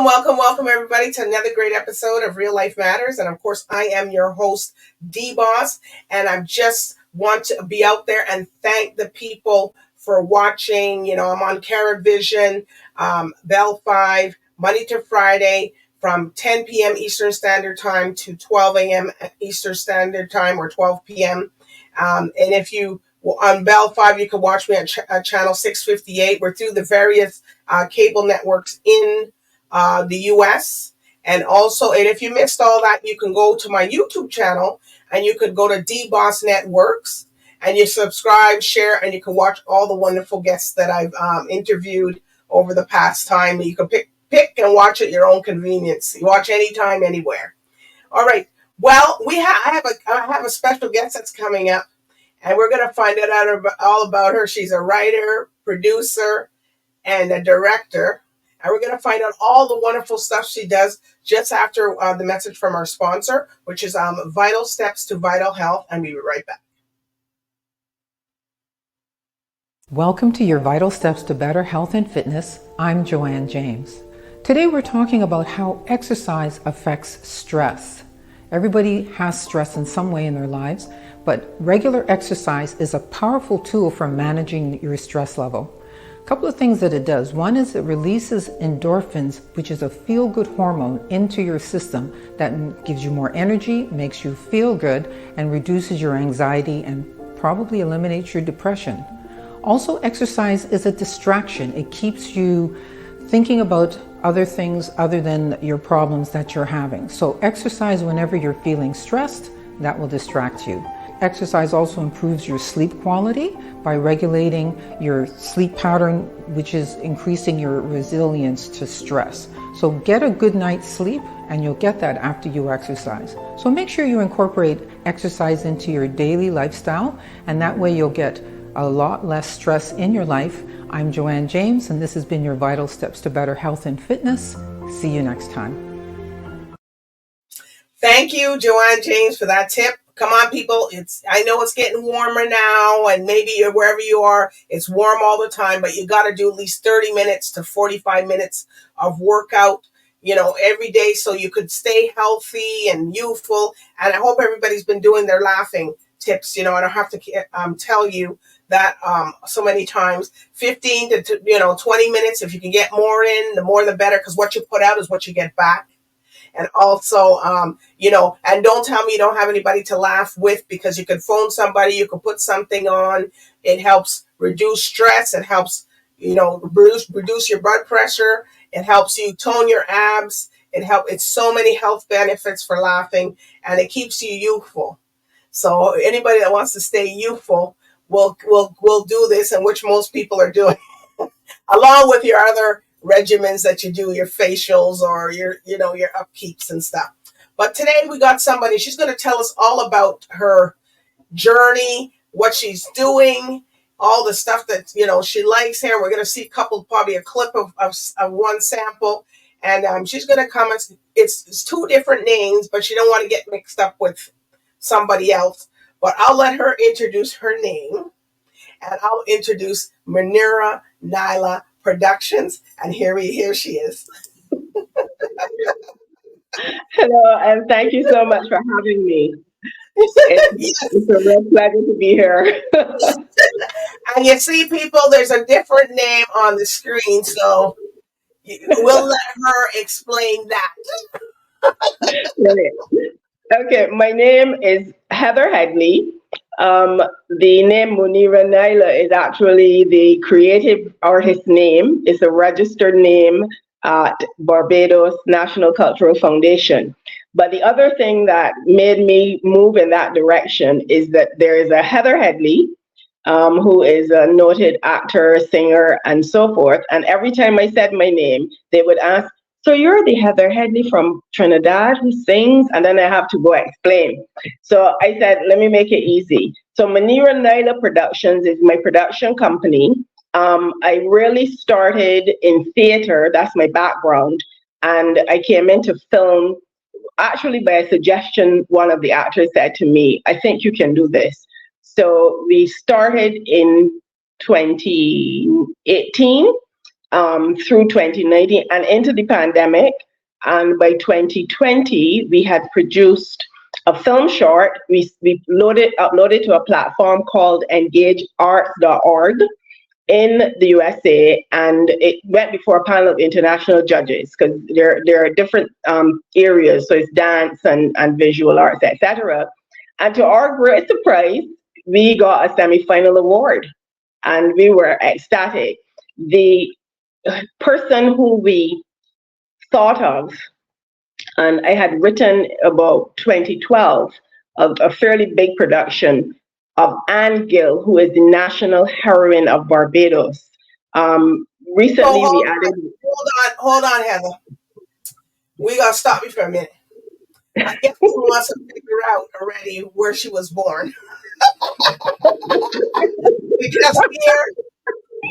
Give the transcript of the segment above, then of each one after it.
Welcome, everybody, to another great episode of Real Life Matters. And of course, I am your host, DBoss, and I just want to be out there and thank the people for watching. You know, I'm on CaribVision, BellFibe, Monday to Friday from 10 p.m. Eastern Standard Time to 12 a.m. Eastern Standard Time, or 12 p.m. And if you on BellFibe, you can watch me at channel 658. We're through the various cable networks in the U.S. And if you missed all that, you can go to my YouTube channel and you could go to DBoss Networks and you subscribe, share, and you can watch all the wonderful guests that I've interviewed over the past time. You can pick and watch at your own convenience. You watch anytime, anywhere. All right. Well, I have a special guest that's coming up, and we're going to find out all about her. She's a writer, producer, and a director. And we're going to find out all the wonderful stuff she does just after the message from our sponsor, which is Vital Steps to Vital Health. And we'll be right back. Welcome to your Vital Steps to Better Health and Fitness. I'm Joanne James. Today we're talking about how exercise affects stress. Everybody has stress in some way in their lives, but regular exercise is a powerful tool for managing your stress level. A couple of things that it does. One is it releases endorphins, which is a feel-good hormone, into your system that gives you more energy, makes you feel good, and reduces your anxiety and probably eliminates your depression. Also, exercise is a distraction. It keeps you thinking about other things other than your problems that you're having. So exercise whenever you're feeling stressed, that will distract you. Exercise also improves your sleep quality by regulating your sleep pattern, which is increasing your resilience to stress. So get a good night's sleep, and you'll get that after you exercise. So make sure you incorporate exercise into your daily lifestyle, and that way you'll get a lot less stress in your life. I'm Joanne James, and this has been your Vital Steps to Better Health and Fitness. See you next time. Thank you, Joanne James, for that tip. Come on, people. I know it's getting warmer now, and maybe wherever you are, it's warm all the time, but you got to do at least 30 minutes to 45 minutes of workout, every day, so you could stay healthy and youthful. And I hope everybody's been doing their laughing tips. I don't have to tell you that so many times. 15 to 20 minutes. If you can get more in, the more the better, because what you put out is what you get back. And also, and don't tell me you don't have anybody to laugh with, because you can phone somebody, you can put something on. It helps reduce stress. It helps, reduce your blood pressure. It helps you tone your abs. It's so many health benefits for laughing, and it keeps you youthful. So anybody that wants to stay youthful will do this, and which most people are doing, along with your other regimens that you do, your facials or your upkeeps and stuff. But today we got somebody, she's going to tell us all about her journey, what she's doing, all the stuff that, she likes here. We're going to see probably a clip of one sample. And she's going to come, it's two different names, but she don't want to get mixed up with somebody else. But I'll let her introduce her name, and I'll introduce Munirah Nailah Productions, and here she is. Hello, and thank you so much for having me. It's a real pleasure to be here. And you see, people, there's a different name on the screen, so we'll let her explain that. Okay, my name is Heather Headley. The name Munirah Nailah is actually the creative artist name. It's a registered name at Barbados National Cultural Foundation. But the other thing that made me move in that direction is that there is a Heather Headley, who is a noted actor, singer, and so forth. And every time I said my name, they would ask, "So you're the Heather Headley from Trinidad who sings?" And then I have to go explain. So I said, let me make it easy. So Munirah Nailah Productions is my production company. I really started in theater. That's my background. And I came into film actually by a suggestion. One of the actors said to me, "I think you can do this." So we started in 2018. through 2019 and into the pandemic. And by 2020, we had produced a film short. We uploaded to a platform called engagearts.org in the USA, and it went before a panel of international judges because there are different areas. So it's dance and visual arts, etc. And to our great surprise, we got a semi-final award, and we were ecstatic. The person who we thought of, and I had written about 2012 of a fairly big production of Anne Gill, who is the national heroine of Barbados. Recently, we added. Hold on, Heather. We gotta stop you for a minute. I guess he wants to figure out already where she was born. Because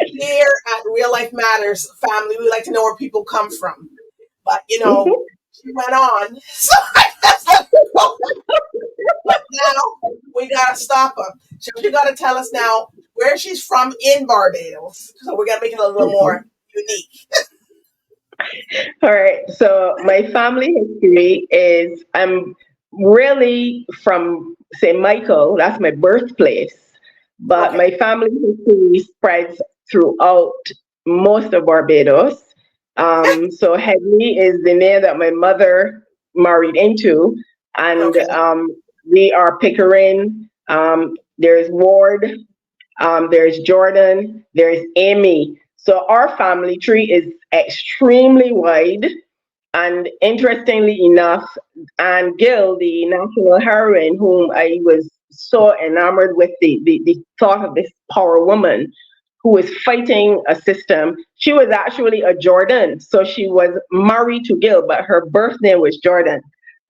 here at Real Life Matters family, we like to know where people come from. But she went on. So but now we gotta stop her. So she gotta tell us now where she's from in Barbados. So we're gonna make it a little more unique. All right. So my family history is I'm really from St. Michael. That's my birthplace. But my family history spreads throughout most of Barbados. So Headley is the name that my mother married into, and we are Pickering. There's Ward. There's Jordan. There's Amy. So our family tree is extremely wide. And interestingly enough, Anne Gill, the national heroine, whom I was so enamored with the thought of this power woman who was fighting a system, she was actually a Jordan. So she was married to Gill, but her birth name was Jordan.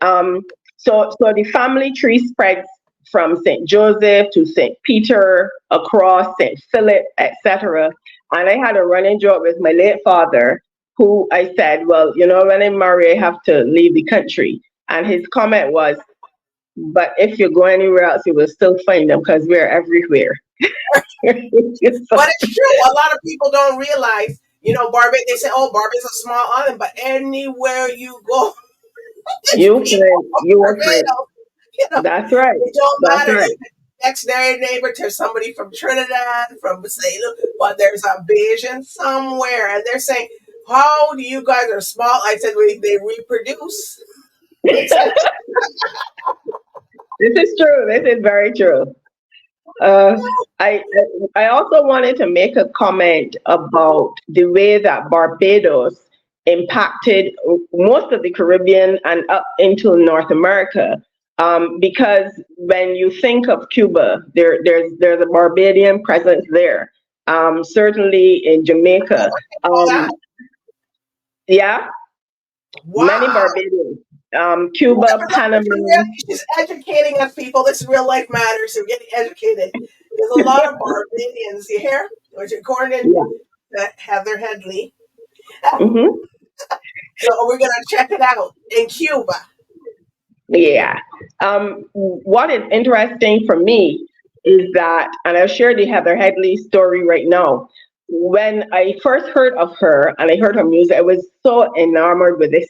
So the family tree spreads from St. Joseph to St. Peter, across St. Philip, etc. And I had a running joke with my late father, who I said, well, when I marry, I have to leave the country. And his comment was, but if you go anywhere else, you will still find them because we're everywhere. But it's true. A lot of people don't realize, Barbados, they say, oh, Barbados is a small island, but anywhere you go, you will find. That's right. It don't matter. Right. Next door neighbor to somebody from Trinidad, from St. but there's a Bayesian somewhere, and they're saying, how do you guys are small? I said, they reproduce. This is true. This is very true. I also wanted to make a comment about the way that Barbados impacted most of the Caribbean and up into North America. Because when you think of Cuba, there's a Barbadian presence there. Certainly in Jamaica. Yeah. Wow. Many Barbadians. Cuba, Panama. She's educating us, people. This is Real Life Matters. So we're getting educated. There's a lot of Barbadians here, which according to Heather Headley. Mm-hmm. So we're going to check it out in Cuba. Yeah. What is interesting for me is that, and I'll share the Heather Headley story right now. When I first heard of her and I heard her music, I was so enamored with this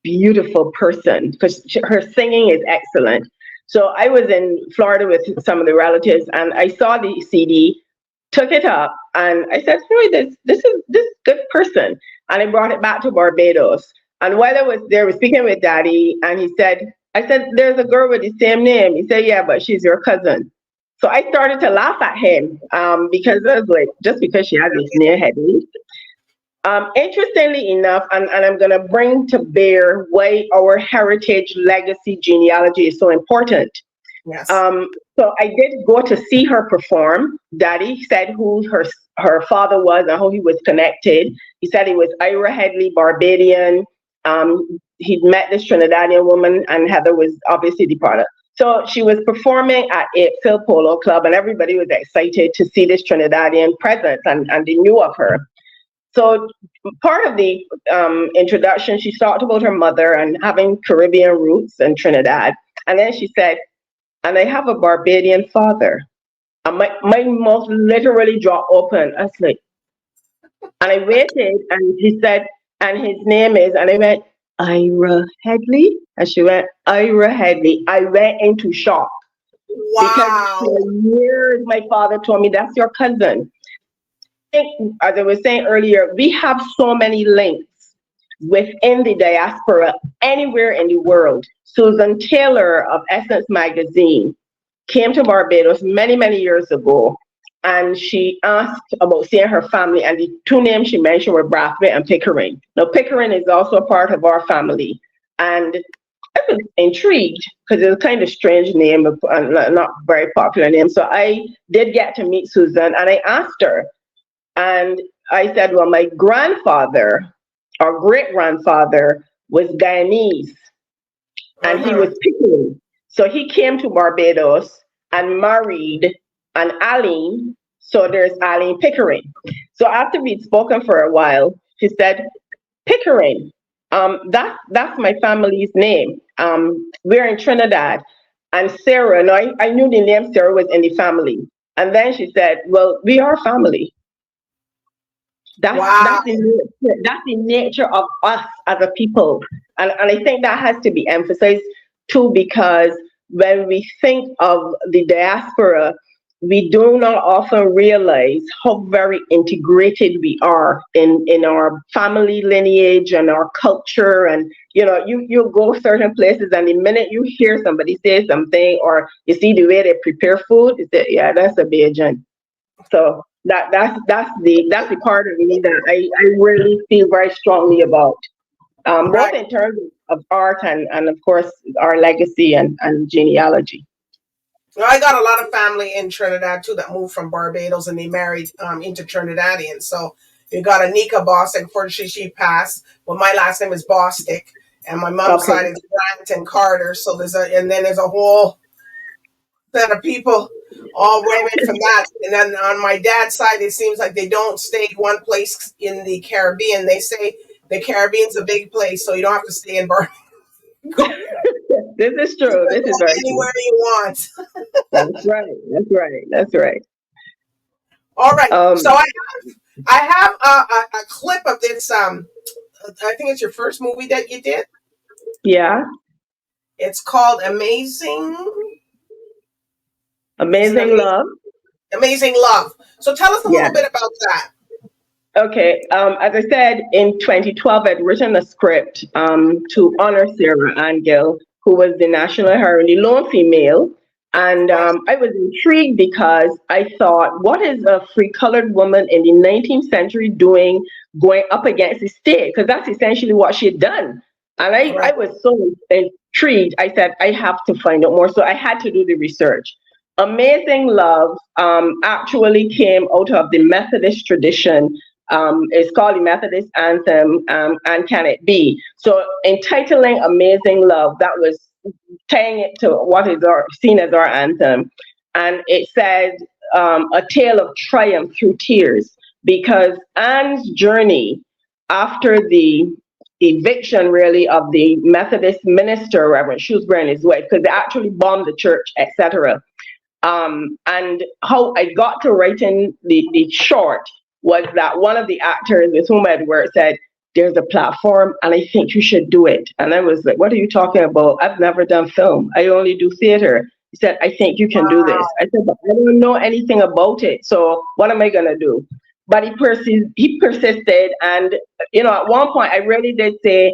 beautiful person because her singing is excellent. So I was in Florida with some of the relatives and I saw the CD, took it up, and I said, hey, this is this good person. And I brought it back to Barbados. And while I was there, I was speaking with Daddy, and I said, there's a girl with the same name. He said, yeah, but she's your cousin. So I started to laugh at him because I was like, just because she has this name, Headley. Interestingly enough, and I'm going to bring to bear why our heritage legacy genealogy is so important. Yes. So I did go to see her perform. Daddy said who her father was and how he was connected. He said he was Ira Headley, Barbadian. He'd met this Trinidadian woman, and Heather was obviously the product. So she was performing at a Phil Polo Club, and everybody was excited to see this Trinidadian presence, and they knew of her. So part of the introduction, she talked about her mother and having Caribbean roots in Trinidad. And then she said, and I have a Barbadian father. And my mouth literally dropped open. I was like, And I waited, and he said, and his name is, and I went, Ira Headley? And she went, Ira Headley. I went into shock because Wow. for years my father told me, that's your cousin. As I was saying earlier, we have so many links within the diaspora anywhere in the world. Susan Taylor of Essence Magazine came to Barbados many, many years ago, and she asked about seeing her family, and the two names she mentioned were Brathwaite and Pickering. Now, Pickering is also a part of our family, and I was intrigued because it's a kind of strange name, not very popular name. So I did get to meet Susan, and I asked her, and I said, well, my grandfather, our great-grandfather, was Guyanese, and he was Pickering. So he came to Barbados and married an Aline. So there's Aline Pickering. So after we'd spoken for a while, she said, Pickering, that's my family's name. We're in Trinidad. And Sarah, no, I knew the name Sarah was in the family. And then she said, well, we are family. Wow. That's the nature of us as a people. And I think that has to be emphasized too, because when we think of the diaspora, we do not often realize how very integrated we are in our family lineage and our culture. And you go certain places, and the minute you hear somebody say something, or you see the way they prepare food, you say, yeah, that's a Bajan. So that's the part of me that I really feel very strongly about, both in terms of art and of course our legacy and genealogy. Well, I got a lot of family in Trinidad too that moved from Barbados, and they married into Trinidadians. So you got Anika Boss, unfortunately she passed. Well, my last name is Bostick, and my mom's side is Grant and Carter. So then there's a whole set of people, all women from that. And then on my dad's side, it seems like they don't stay one place in the Caribbean. They say the Caribbean's a big place, so you don't have to stay in Barbados. This is true. This is right. Anywhere you want. That's right. That's right. That's right. All right. So I have a clip of this. I think it's your first movie that you did. Yeah. It's called Amazing Love. Amazing Love. So tell us a little bit about that. Okay. As I said, in 2012, I'd written a script to honor Sarah Angel, who was the national heroine, the lone female. And I was intrigued because I thought, what is a free colored woman in the 19th century doing going up against the state? Because that's essentially what she had done. And I was so intrigued. I said, I have to find out more. So I had to do the research. Amazing Love actually came out of the Methodist tradition. It's called the Methodist Anthem, and Can It Be? So entitling Amazing Love, that was tying it to what is seen as our anthem. And it said a tale of triumph through tears, because Anne's journey after the eviction really of the Methodist minister, Reverend Shrewsbury and his wife, because they actually bombed the church, etc. And how I got to writing the short was that one of the actors with whom I'd worked said, there's a platform and I think you should do it. And I was like, what are you talking about? I've never done film. I only do theater. He said, I think you can do this. I said, but I don't know anything about it. So what am I going to do? But he persisted. And, at one point I really did say,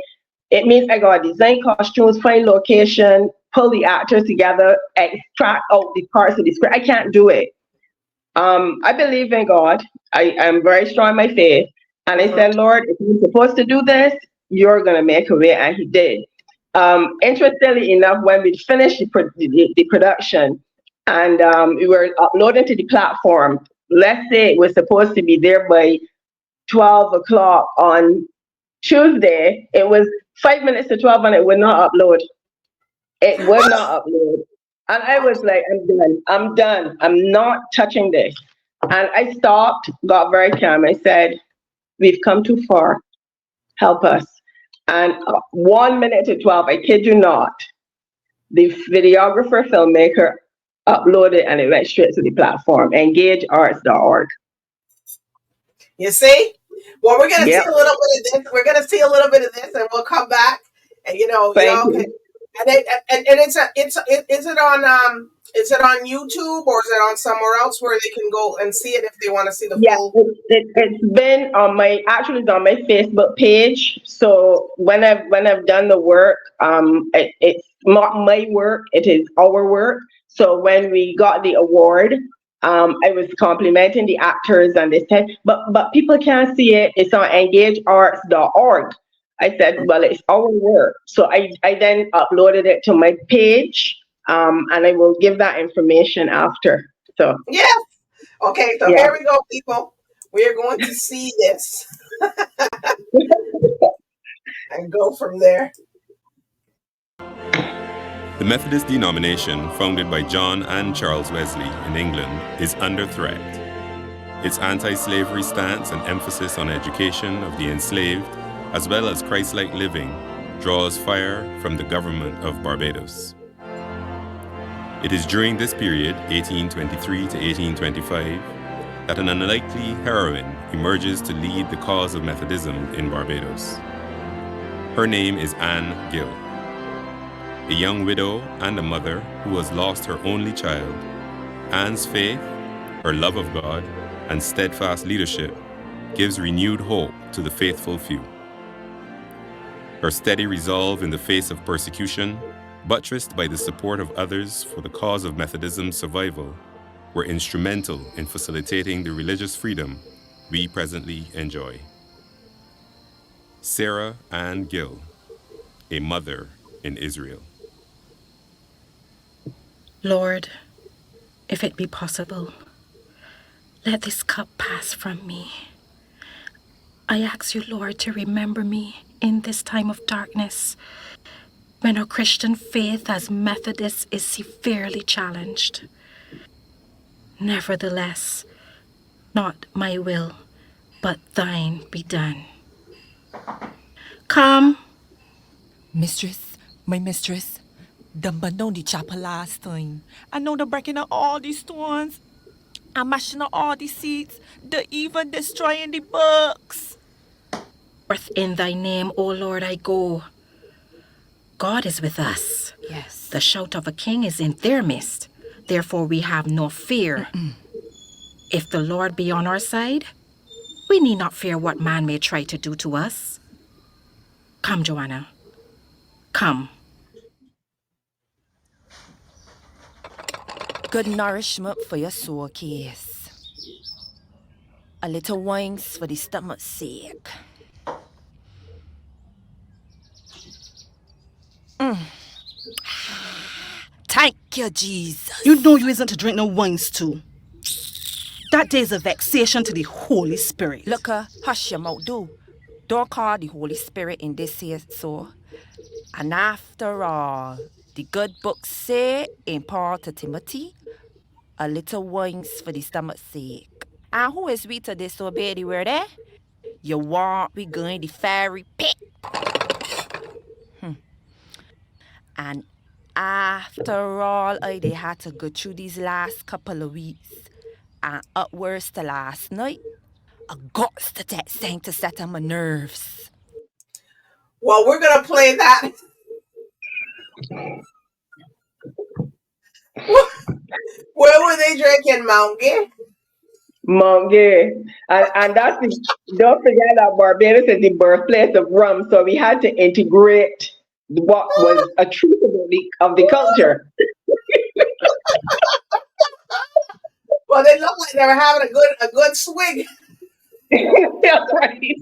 it means I got to design costumes, find location, pull the actors together, extract out the parts of the script. I can't do it. I believe in God. I am very strong in my faith. And I said, Lord, if you're supposed to do this, you're going to make a way. And he did. Interestingly enough, when we finished the production and we were uploading to the platform, let's say it was supposed to be there by 12 o'clock on Tuesday, it was 5 minutes to 12 and it would not upload. It would not upload. And I was like, I'm done. I'm not touching this. And I stopped, got very calm. I said, we've come too far. Help us. And 1 minute to 12, I kid you not, the videographer, filmmaker uploaded and it went straight to the platform, engagearts.org. You see? Well, we're gonna see Yep. a little bit of this. We're gonna see a little bit of this, and we'll come back. And Thank y'all can. you. And is it on is it on YouTube or is it on somewhere else where they can go and see it if they want to see the Yeah, full? it's been on my actually it's on my Facebook page. So when I've done the work, it's not my work, it is our work. So when we got the award, I was complimenting the actors and they said, but people can't see it. It's on engagearts.org. I said, well, it's our work. So I then uploaded it to my page, and I will give that information after. So Yes. Okay, so yeah. here we go, people. We are going to see this and go from there. The Methodist denomination, founded by John and Charles Wesley in England, is under threat. Its anti-slavery stance and emphasis on education of the enslaved, as well as Christ-like living, draws fire from the government of Barbados. It is during this period, 1823 to 1825, that an unlikely heroine emerges to lead the cause of Methodism in Barbados. Her name is Anne Gill. A young widow and a mother who has lost her only child, Anne's faith, her love of God, and steadfast leadership gives renewed hope to the faithful few. Her steady resolve in the face of persecution, buttressed by the support of others for the cause of Methodism's survival, were instrumental in facilitating the religious freedom we presently enjoy. Sarah Ann Gill, a mother in Israel. Lord, if it be possible, let this cup pass from me. I ask you, Lord, to remember me in this time of darkness, when our Christian faith as Methodists is severely challenged. Nevertheless, not my will, but thine be done. Come. Mistress, my mistress, them burn down the chapel last time. And now they're breaking up all these stones. And mashing up all the seats. They're even destroying the books. Forth in thy name, O Lord, I go. God is with us. Yes. The shout of a king is in their midst. Therefore we have no fear. If the Lord be on our side, we need not fear what man may try to do to us. Come, Joanna. Come. Good nourishment for your soul case. A little wines for the stomach's sake. Thank you, Jesus. You know you isn't to drink no wines too. That day is a vexation to the Holy Spirit. Look, hush your mouth, do. Don't call the Holy Spirit in this here so. And after all, the good book say in Paul to Timothy, a little wines for the stomach's sake. And who is we to disobey the word, eh? You want we going the fairy pit. And after all, they had to go through these last couple of weeks. And upwards to last night, I got to that thing to set on my nerves. Well, we're gonna play that. Where were they drinking, Mount Gay? Monge. And that's don't forget that Barbados is the birthplace of rum, so we had to integrate what was a truth of the culture. Well, they look like they were having a good swig. That's right.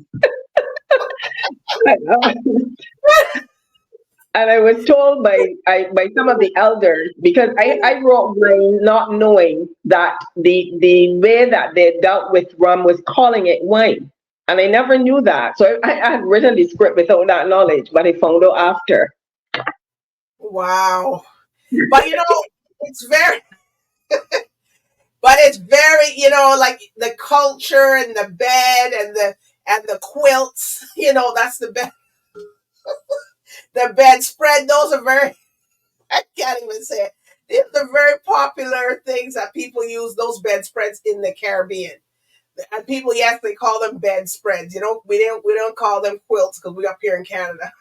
And I was told by some of the elders, because I wrote mine not knowing that the way that they dealt with rum was calling it wine. And I never knew that. So I had written the script without that knowledge, but I found out after. Wow. But it's very but it's very, like the culture and the bed and the quilts, that's the bed. The bedspread, those are very, I can't even say it. These are very popular things that people use, those bedspreads in the Caribbean. And people, yes, they call them bedspreads. We don't call them quilts because we're up here in Canada,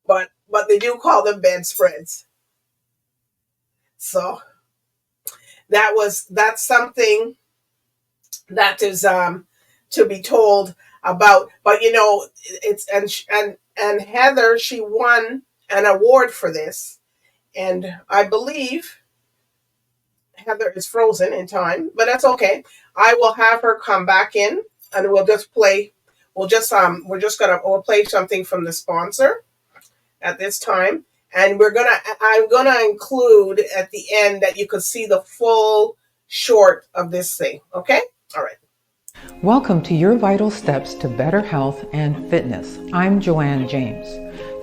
but they do call them bedspreads. So that's something that is to be told about. But it's and Heather, she won an award for this, and I believe Heather is frozen in time, but that's okay. I will have her come back in, and we'll just play. We'll play something from the sponsor at this time, and I'm gonna include at the end that you could see the full short of this thing. Okay, all right. Welcome to Your Vital Steps to Better Health and Fitness. I'm Joanne James.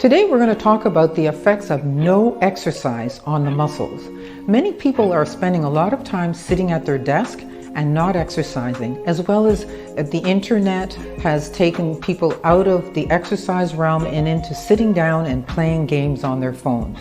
Today we're going to talk about the effects of no exercise on the muscles. Many people are spending a lot of time sitting at their desk and not exercising, as well as the internet has taken people out of the exercise realm and into sitting down and playing games on their phones.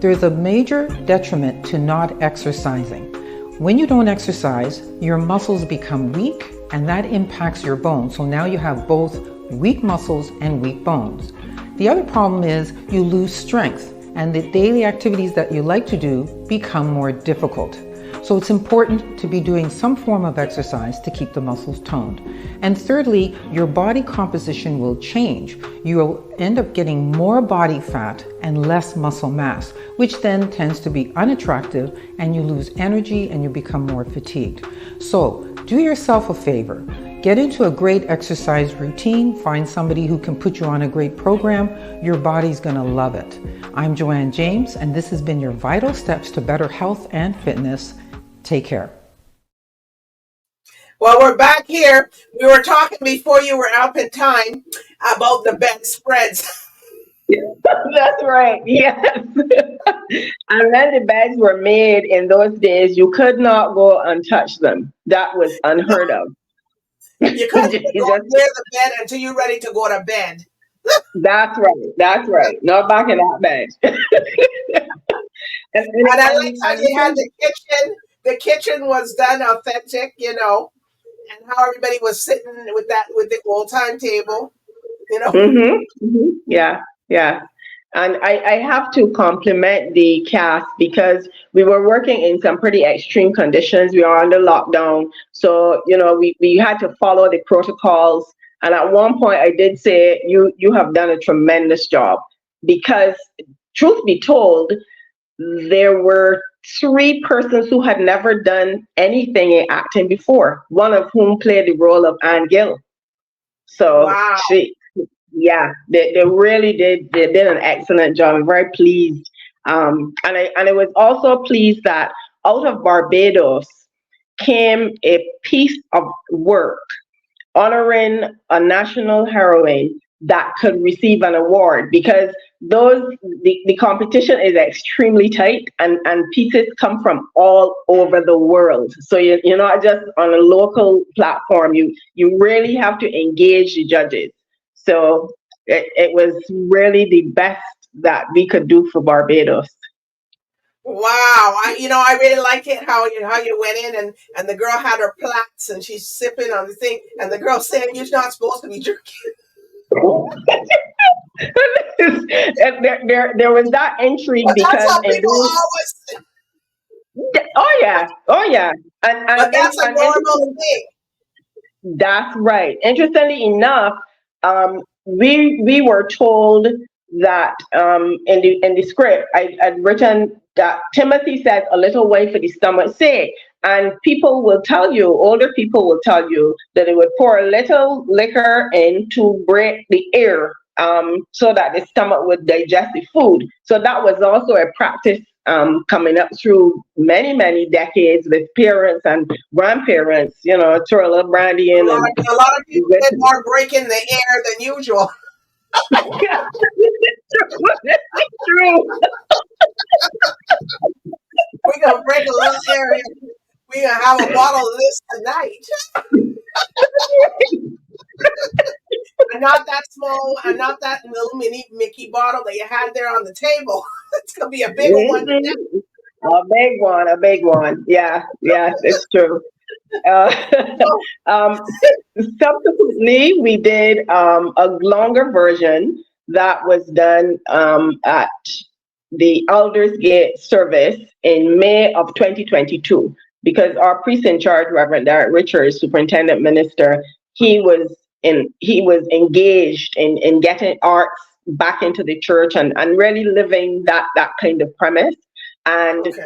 There's a major detriment to not exercising. When you don't exercise, your muscles become weak, and that impacts your bones. So now you have both weak muscles and weak bones. The other problem is you lose strength, and the daily activities that you like to do become more difficult. So it's important to be doing some form of exercise to keep the muscles toned. And thirdly, your body composition will change. You will end up getting more body fat and less muscle mass, which then tends to be unattractive, and you lose energy and you become more fatigued. So do yourself a favor. Get into a great exercise routine. Find somebody who can put you on a great program. Your body's going to love it. I'm Joanne James, and this has been your Vital Steps to Better Health and Fitness. Take care. Well, we're back here. We were talking before you were up in time about the bedspreads. That's right. Yes. And when the beds were made in those days, you could not go and touch them. That was unheard of. You couldn't go near the bed until you're ready to go to bed. That's right. That's right. Not back in that bed. And I like how you had the kitchen. The kitchen was done authentic, and how everybody was sitting with the old time table, Mm-hmm. Mm-hmm. Yeah. Yeah. And I have to compliment the cast because we were working in some pretty extreme conditions. We are under lockdown. So, we had to follow the protocols. And at one point I did say, you have done a tremendous job, because truth be told, there were 3 persons who had never done anything in acting before, one of whom played the role of Anne Gill. So wow. They really did. They did an excellent job. I'm very pleased. And I was also pleased that out of Barbados came a piece of work honoring a national heroine that could receive an award, because the competition is extremely tight, and pieces come from all over the world. So you're not just on a local platform. You really have to engage the judges. So it was really the best that we could do for Barbados. Wow, I really like it how you went in and the girl had her plaques and she's sipping on the thing, and the girl saying you're not supposed to be drinking. there was that intrigue, but because that's how people always. Oh yeah, but that's a normal thing. That's right. Interestingly enough, we were told that in the script I'd written that Timothy said a little way for the stomach's sake, and people will tell you, older people will tell you, that they would pour a little liquor in to break the air, so that the stomach would digest the food. So that was also a practice coming up through many decades with parents and grandparents. Throw a little brandy in. A lot of people did more breaking the air than usual. Yeah, it's true. We're gonna break a little air. We're gonna have a bottle of this tonight. And not that small, and not that little mini Mickey bottle that you had there on the table. It's gonna be a big one. A big one. Yeah, it's true. um, Subsequently, we did a longer version that was done at the Aldersgate service in May of 2022, because our priest in charge, Reverend Derek Richards, superintendent minister, he was engaged in getting arts back into the church and really living that kind of premise. And Okay.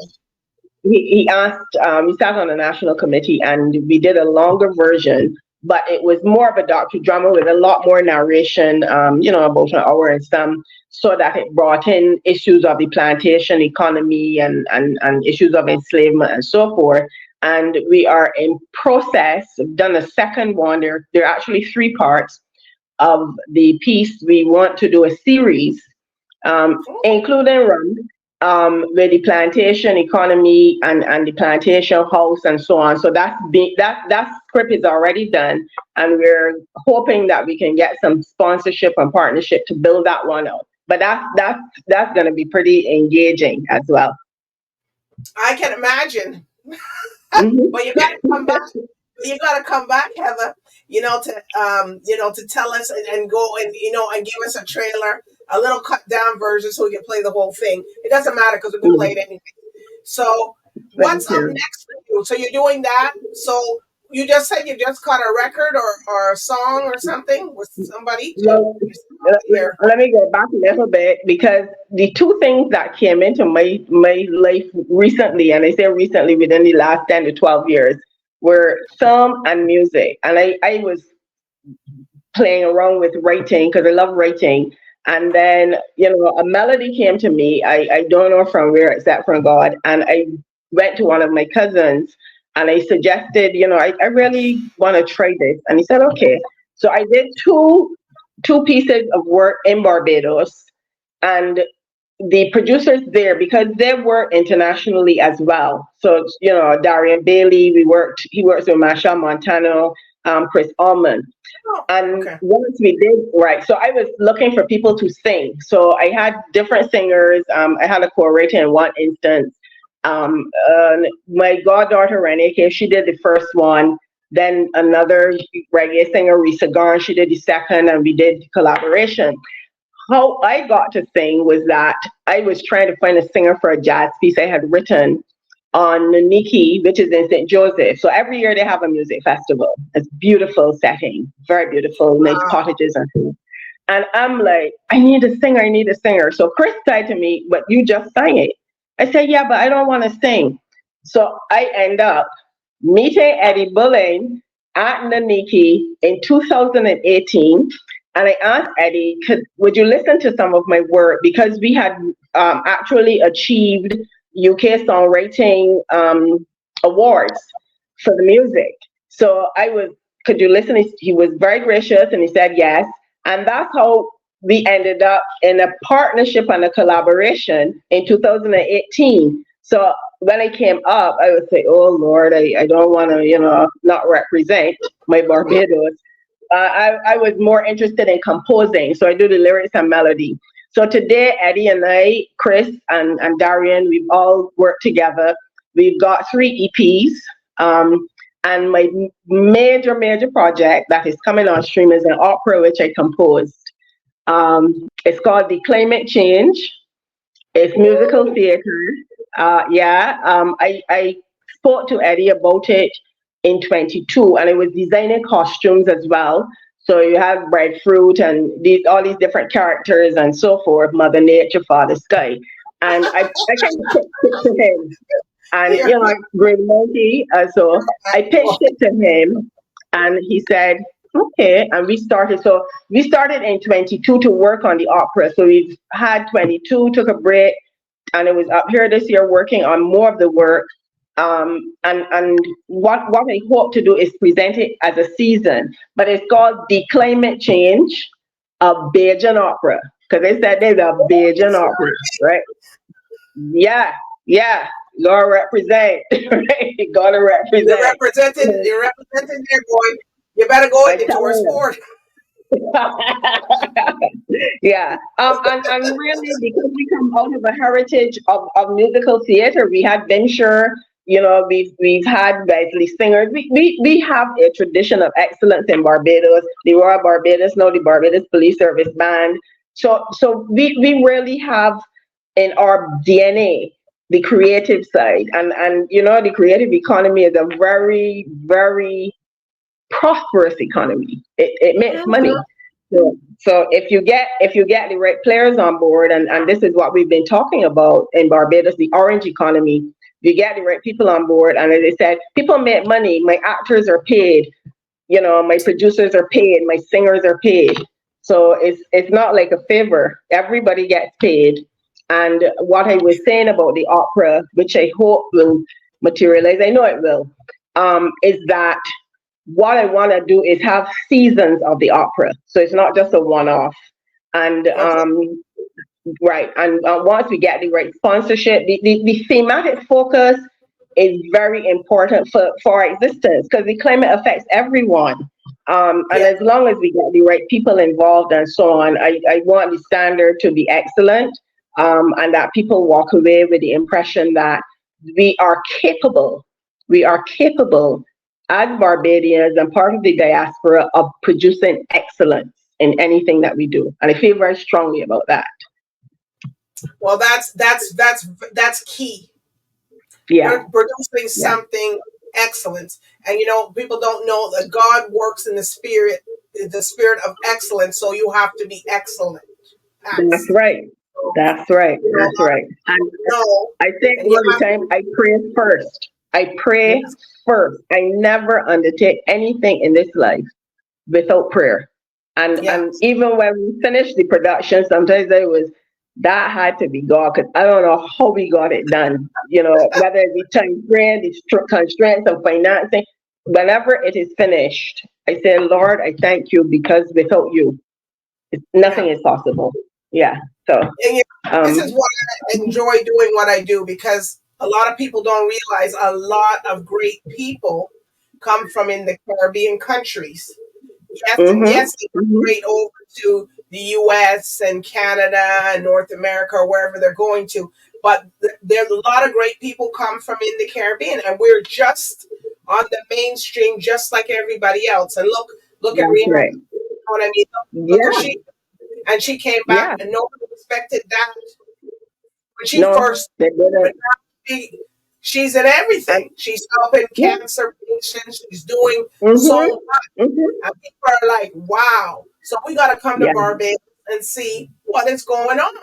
he asked, he sat on a national committee, and we did a longer version, but it was more of a docudrama with a lot more narration, about an hour and some, so that it brought in issues of the plantation economy and issues of enslavement and so forth. And we are in process, we've done a second one. There are actually 3 parts of the piece. We want to do a series, including with the plantation economy and the plantation house and so on. So that script is already done, and we're hoping that we can get some sponsorship and partnership to build that one out. But that's going to be pretty engaging as well. I can imagine. Mm-hmm. But you got to come back. You got to come back, Heather. To tell us and go and give us a trailer, a little cut down version, so we can play the whole thing. It doesn't matter because we can play it anyway. So, what's up next for you? So you're doing that. So you just said you just caught a record or a song or something with somebody. Let me go back a little bit, because the 2 things that came into my life recently, and I say recently within the last 10 to 12 years, were film and music. And I was playing around with writing because I love writing. And then, a melody came to me. I don't know from where, except from God. And I went to one of my cousins and I suggested, I really want to try this. And he said, okay. So I did two pieces of work in Barbados, and the producers there, because they work internationally as well. So, Darian Bailey, he works with Masha Montano, Chris Allman. And once we did, right, so I was looking for people to sing. So I had different singers. I had a co-writer in one instance. My goddaughter, Reneke, she did the first one. Then another reggae singer, Risa Garn, she did the second, and we did collaboration. How I got to sing was that I was trying to find a singer for a jazz piece I had written on Nuniki, which is in St. Joseph. So every year they have a music festival. It's beautiful setting, very beautiful, nice cottages and things. And I'm like, I need a singer. So Chris said to me, but you just sang it. I said, yeah, but I don't want to sing. So I end up meeting Eddie Bullen at Nuniki in 2018. And I asked Eddie, would you listen to some of my work? Because we had actually achieved UK Songwriting Awards for the music. So could you listen? He was very gracious and he said yes. And that's how we ended up in a partnership and a collaboration in 2018. So when I came up, I would say, oh Lord, I don't want to, not represent my Barbados. I was more interested in composing. So I do the lyrics and melody. So today, Eddie and I, Chris and Darian, we've all worked together. We've got 3 EPs. And my major project that is coming on stream is an opera which I composed. It's called The Climate Change. It's musical theater. I spoke to Eddie about it in 22, and it was designing costumes as well. So you have breadfruit and all these different characters and so forth, Mother Nature, Father Sky. And I kind of pitched it to him. And, great monkey. So I pitched it to him, and he said, okay. And we started. So we started in 22 to work on the opera. So we've had 22, took a break, and it was up here this year working on more of the work. And what I hope to do is present it as a season, but it's called The Climate Change of Bajan Opera, because they said there's a Bajan opera, right? Yeah. Gotta represent, right? Gotta represent. You're representing there, boy. You better go into our sport. Yeah. And really, because we come out of a heritage of musical theater, we had Venture, we've had Wesley singers. We have a tradition of excellence in Barbados. The Royal Barbados, now the Barbados Police Service Band. So we really have in our DNA the creative side, and the creative economy is a very, very prosperous economy. It makes money. So if you get the right players on board, and this is what we've been talking about in Barbados, the orange economy. You get the right people on board, and as I said, people make money. My actors are paid, my producers are paid, my singers are paid. So it's not like a favor. Everybody gets paid. And what I was saying about the opera, which I hope will materialize, I know it will, is that what I want to do is have seasons of the opera. So it's not just a one-off. And right. And once we get the right sponsorship, the thematic focus is very important for our existence, because the climate affects everyone. And as long as we get the right people involved and so on, I want the standard to be excellent, and that people walk away with the impression that we are capable as Barbadians and part of the diaspora of producing excellence in anything that we do. And I feel very strongly about that. Well, that's key. Yeah. Producing something excellent. And people don't know that God works in the spirit of excellence, so you have to be excellent. That's right. That's right. That's right. And I think all the time I pray first. First. I never undertake anything in this life without prayer. And even when we finish the production, sometimes that had to be God, because I don't know how we got it done. Whether it be time frame, the constraints of financing, whenever it is finished, I say, Lord, I thank you, because without you, nothing is possible. Yeah. So this is why I enjoy doing what I do, because a lot of people don't realize a lot of great people come from in the Caribbean countries. Yes, they migrate over to the US and Canada and North America or wherever they're going to. But there's a lot of great people come from in the Caribbean, and we're just on the mainstream, just like everybody else. And look at Rihanna. Right. You know what I mean? Look at she came back, and nobody expected that. When she first, she's in everything. She's helping cancer patients. She's doing so much. And people are like, wow. So we got to come to Barbados and see what is going on.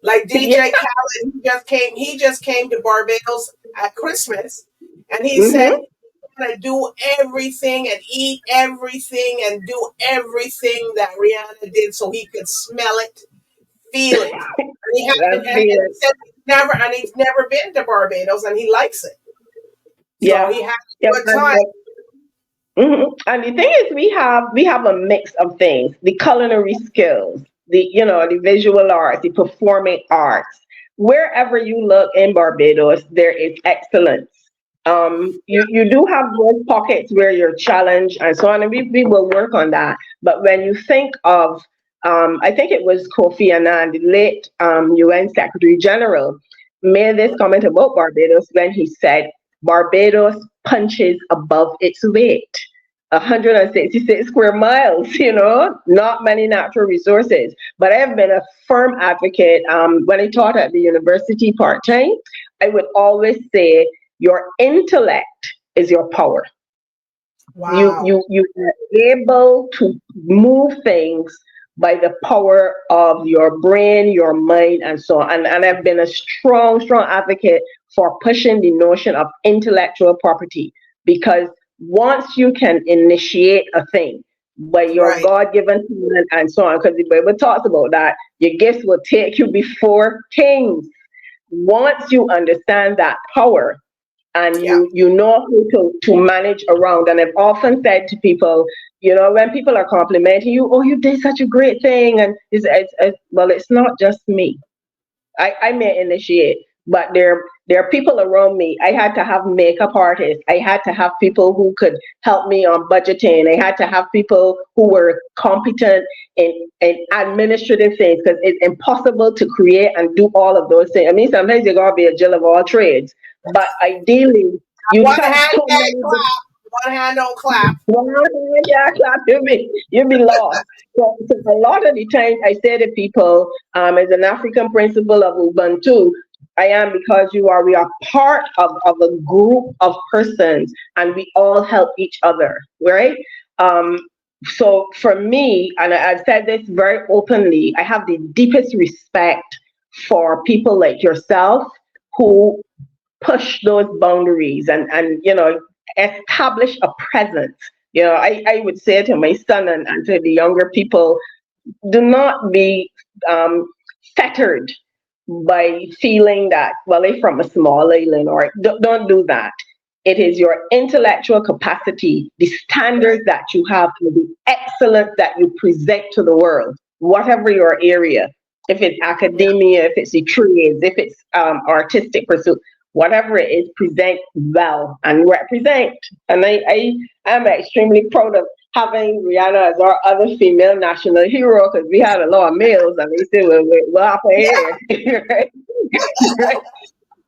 Like DJ Khaled, he just came to Barbados at Christmas, and he said he's going to do everything and eat everything and do everything that Rihanna did, so he could smell it, feel it. And he's never been to Barbados, and he likes it. So he had a good time. And the thing is, we have a mix of things: the culinary skills, the visual arts, the performing arts. Wherever you look in Barbados, there is excellence. You do have those pockets where you're challenged and so on, and we will work on that. But when you think of, I think it was Kofi Annan, the late UN Secretary General, made this comment about Barbados when he said, Barbados punches above its weight. 166 square miles, not many natural resources. But I have been a firm advocate. When I taught at the university part-time, I would always say, your intellect is your power. Wow. You are able to move things by the power of your brain, your mind, and so on. And I've been a strong advocate for pushing the notion of intellectual property, because once you can initiate a thing by your God-given talent and so on, because the Bible talks about that, your gifts will take you before kings. Once you understand that power, and you know how to manage around. And I've often said to people, when people are complimenting you, oh, you did such a great thing. And well, it's not just me. I may initiate, but there are people around me. I had to have makeup artists. I had to have people who could help me on budgeting. I had to have people who were competent in administrative things, because it's impossible to create and do all of those things. I mean, sometimes you got to be a jill of all trades. but ideally, you One touch hand so can't many. clap. One hand don't clap. Yeah, clap, you'll be lost. So a lot of the times I say to people, as an African principle of Ubuntu, I am because you are. We are part of a group of persons, and we all help each other, right? So for me, and I've said this very openly, I have the deepest respect for people like yourself who push those boundaries and establish a presence. I would say to my son and to the younger people, do not be fettered by feeling that, well, they're from a small island, or don't do that. It is your intellectual capacity, the standards that you have, and the excellence that you present to the world, whatever your area. If it's academia, if it's the trades, if it's artistic pursuit, whatever it is, present well and represent. And I am extremely proud of having Rihanna as our other female national hero, because we had a lot of males and they say, we're up here. Right? Right?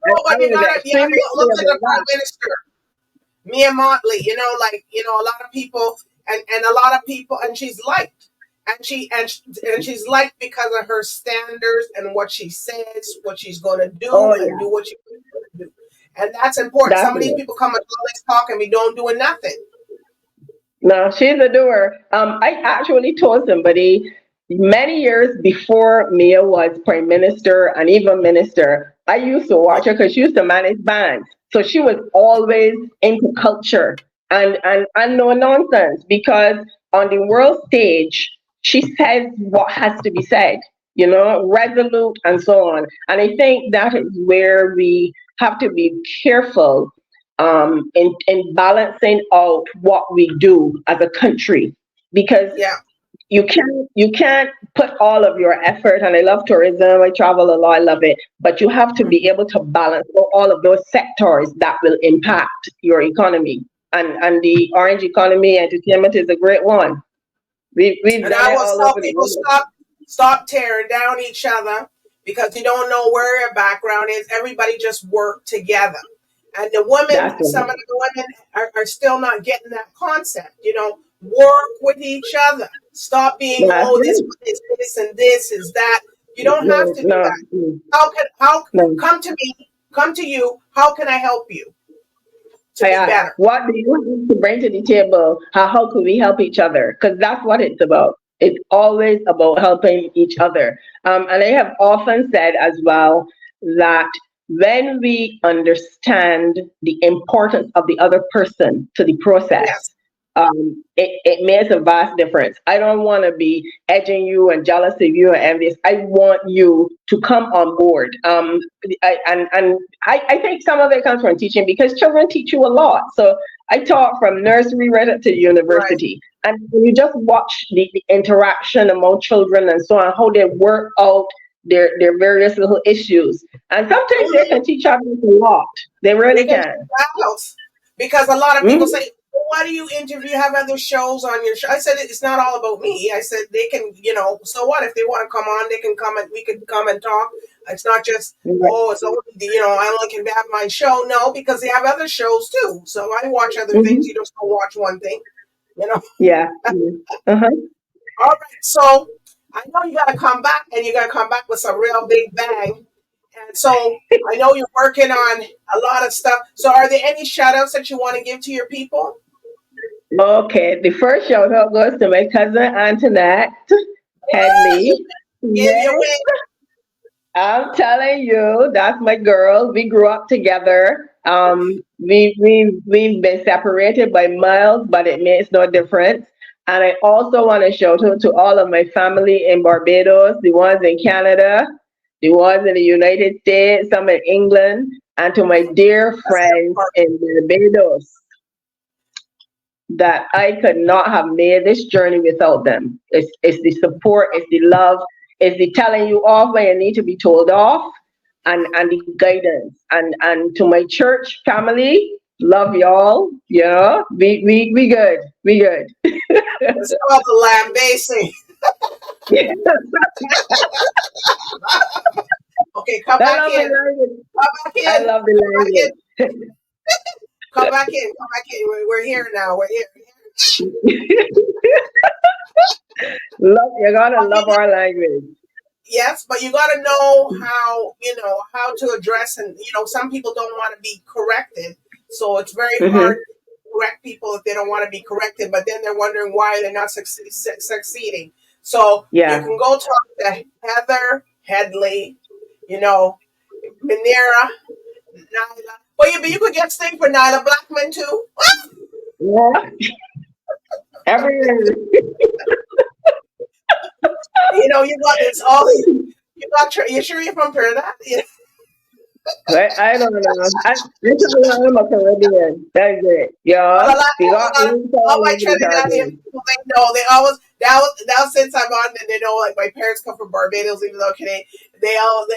No, but you gotta Extremely look at the proud Prime of Minister, Mia Motley. A lot of people and a lot of people, and she's liked, and she's liked because of her standards and what she says, what she's going to do, Oh, and yeah. do what she's going to do, and that's important. That's Some of these it. people come and all this talk and we don't doing nothing. No, she's a doer. I actually told somebody many years before Mia was prime minister and even minister, I used to watch her because she used to manage bands. So she was always into culture and no nonsense, because on the world stage, she says what has to be said, resolute and so on. And I think that is where we have to be careful in balancing out what we do as a country, because Yeah. you can't put all of your effort. And I love tourism, I travel a lot, I love it, but you have to be able to balance all of those sectors that will impact your economy. And the orange economy, entertainment is a great one. We've And done I it will all tell over the people, world. stop tearing down each other, because you don't know where your background is. Everybody just work together. And the women, That's some right. of the women are still not getting that concept. Work with each other. Stop being, That's oh, this right. is this and this is that. You don't have No, to do no, that. How no. come to me, come to you? How can I help you to be better? What do you need to bring to the table? How could we help each other? Because that's what it's about. It's always about helping each other. And I have often said as well that when we understand the importance of the other person to the process, Yes. It makes a vast difference. I don't want to be edging you and jealous of you and envious. I want you to come on board. I think some of it comes from teaching, because children teach you a lot. So I taught from nursery right up to Right. university. And when you just watch the interaction among children and so on, how they work out their various little issues. And sometimes they can teach others a lot. They They really can can. do that else. Because a lot of people Mhm. say, well, why do you interview, have other shows on your show? I said, it's not all about me. I said, they can, so what? If they want to come on, they can come and we can come and talk. It's not just, oh, it's only, I only can have my show. No, because they have other shows too. So I watch other things. Mhm. You just don't watch one thing, Yeah. Mhm. Uh-huh. All right. So I know you got to come back, and you got to come back with some real big bang. And so I know you're working on a lot of stuff. So are there any shout outs that you want to give to your people? Okay, the first shout out goes to my cousin Antoinette Headley. Give Yes, your win. I'm telling you, that's my girl. We grew up together. We've been separated by miles, but it makes no difference. And I also want to shout out to all of my family in Barbados, the ones in Canada, the ones in the United States, some in England, and to my dear friends in Barbados, that I could not have made this journey without them. It's the support, it's the love, it's the telling you off when you need to be told off, and the guidance. And to my church family, love y'all. Yeah, we good. We good. It's called the lambasting. Okay, come I back love in. the language. Come back I in. love the Come back in. language. Come back in. Come back in. We're here now. We're here. You gotta love our language. Yes, but you got to know how to address, and some people don't want to be corrected, so it's very hard to correct people if they don't want to be corrected. But then they're wondering why they're not succeeding. So you can go talk to Heather Headley, Munirah Nailah. Well, you could get sting for Nailah Blackman too. Yeah. Everywhere. You got it's all you got. You sure you're from Trinidad? I don't know. I'm a Caribbean. That's it. Yeah. All my Trinidadian people, they know. They always now since I'm on, and they know like my parents come from Barbados, even though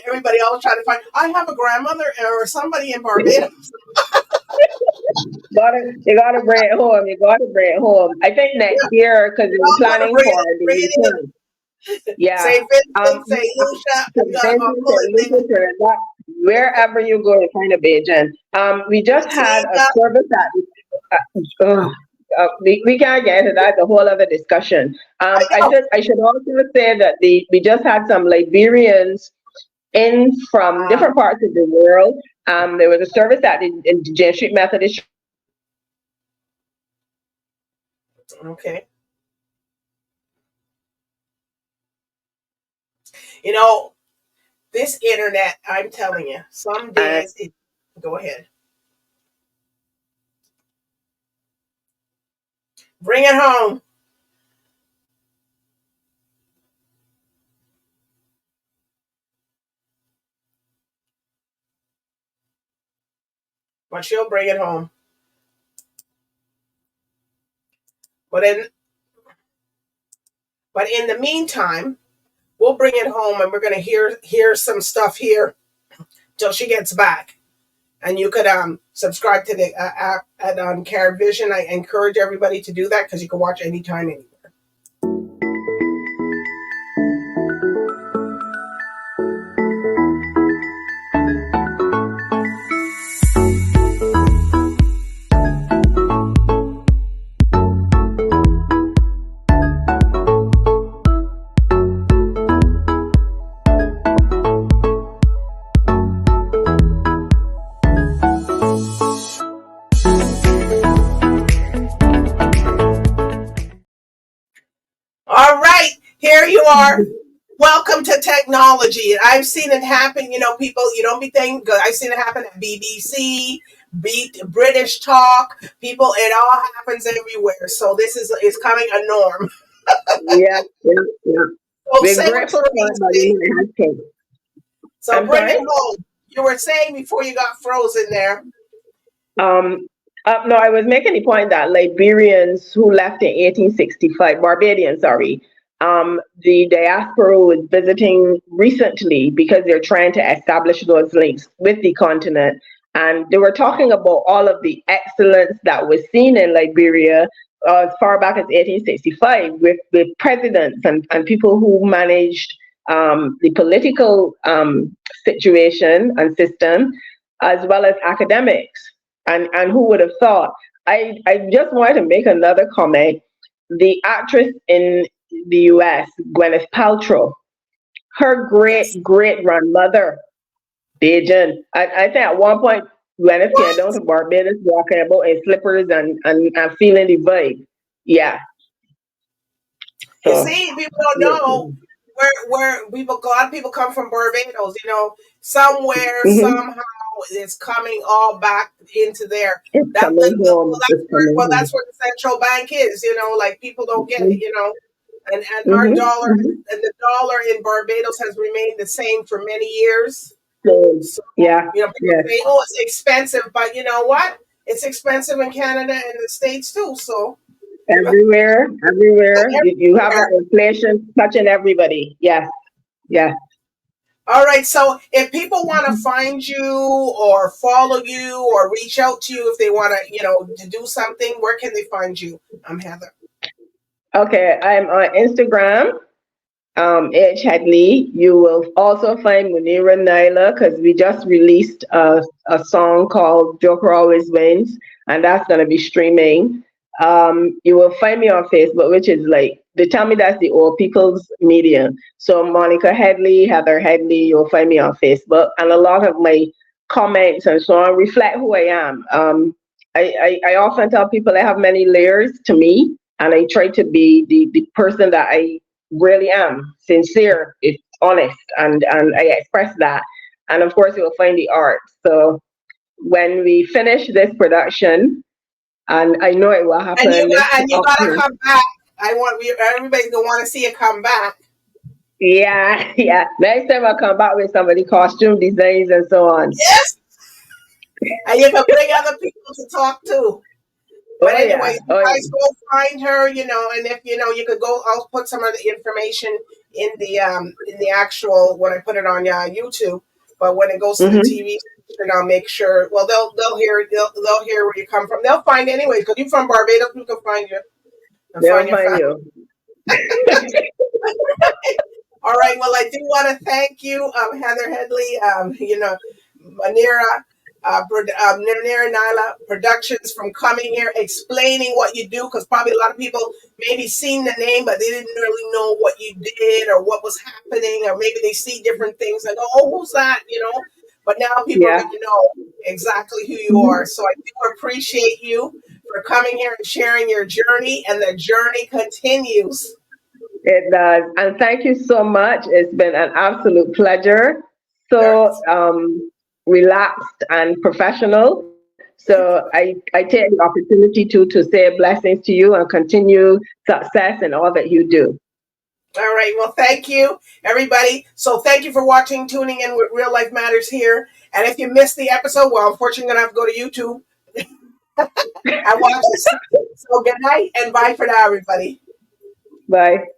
everybody always trying to find. I have a grandmother or somebody in Barbados. You gotta bring it home. You gotta bring it home. I think next year because we're planning for the return. Yeah. St. Vincent, St. Lucia, wherever you go, you find a Bajan. We just had a service we can't get into that. The whole other discussion. I should also say that we just had some Liberians in from different parts of the world. There was a service at the James Street Methodist. Okay. This internet, I'm telling you, some days go ahead. Bring it home. But she'll bring it home. But in the meantime, we'll bring it home, and we're going to hear some stuff here till she gets back. And you could subscribe to the app on CaribVision. I encourage everybody to do that because you can watch anytime, anywhere. All right, here you are. Welcome to technology. I've seen it happen. People, you don't be thinking. I've seen it happen at BBC, British Talk. People, it all happens everywhere. So this is becoming a norm. Yeah. We're grateful for it. So bring it home. You were saying before you got frozen there. No, I was making the point that Liberians who left in 1865, Barbadians, sorry, the diaspora was visiting recently because they're trying to establish those links with the continent. And they were talking about all of the excellence that was seen in Liberia as far back as 1865 with presidents and people who managed the political situation and system, as well as academics. And who would have thought? I just wanted to make another comment. The actress in the US, Gwyneth Paltrow, her great-great-grandmother, Bajan. I think at one point, Gwyneth came down to Barbados walking about in slippers and feeling the vibe. Yeah. So, you see, people don't know where people, a lot of people come from Barbados, somewhere, somehow it's coming all back into there. That's where the central bank is, like people don't get it, and our dollar and the dollar in Barbados has remained the same for many years. So, people say, oh, it's expensive, but you know what? It's expensive in Canada and the States too. So everywhere. You have inflation touching everybody. Yes. All right. So if people want to find you or follow you or reach out to you if they want to, to do something, where can they find you? I'm Heather. Okay. I'm on Instagram H. Headley. You will also find Munirah Nailah, because we just released a song called Joker Always Wins, and that's going to be streaming. You will find me on Facebook, which is like, they tell me that's the old people's media. So Monica Headley, Heather Headley, you'll find me on Facebook. And a lot of my comments and so on reflect who I am. I often tell people I have many layers to me, and I try to be the person that I really am, sincere, it's honest, and I express that. And of course, you'll find the art. So when we finish this production, and I know it will happen. And you gotta come back. Everybody's gonna want to see you come back. Yeah. Next time I come back with some of the costume designs and so on. Yes. And you can bring other people to talk to. But anyway, you guys go find her, and if you could go, I'll put some of the information in the actual when I put it on YouTube. But when it goes to the TV station, I'll make sure. Well, they'll hear where you come from. They'll find anyway, because you're from Barbados. People can find you. They'll find you. All right. Well, I do want to thank you, Heather Headley. Munirah. Munirah Nailah Productions, from coming here, explaining what you do, because probably a lot of people maybe seen the name, but they didn't really know what you did or what was happening, or maybe they see different things and go, oh, who's that, But now people are going to know exactly who you are. So I do appreciate you for coming here and sharing your journey, and the journey continues. It does. And thank you so much. It's been an absolute pleasure. So, relaxed and professional. So I take the opportunity to say blessings to you and continue success in all that you do. All right. Well, thank you, everybody. So thank you for watching, tuning in with Real Life Matters here. And if you missed the episode, well, unfortunately, I'm going to have to go to YouTube and watch it. So good night and bye for now, everybody. Bye.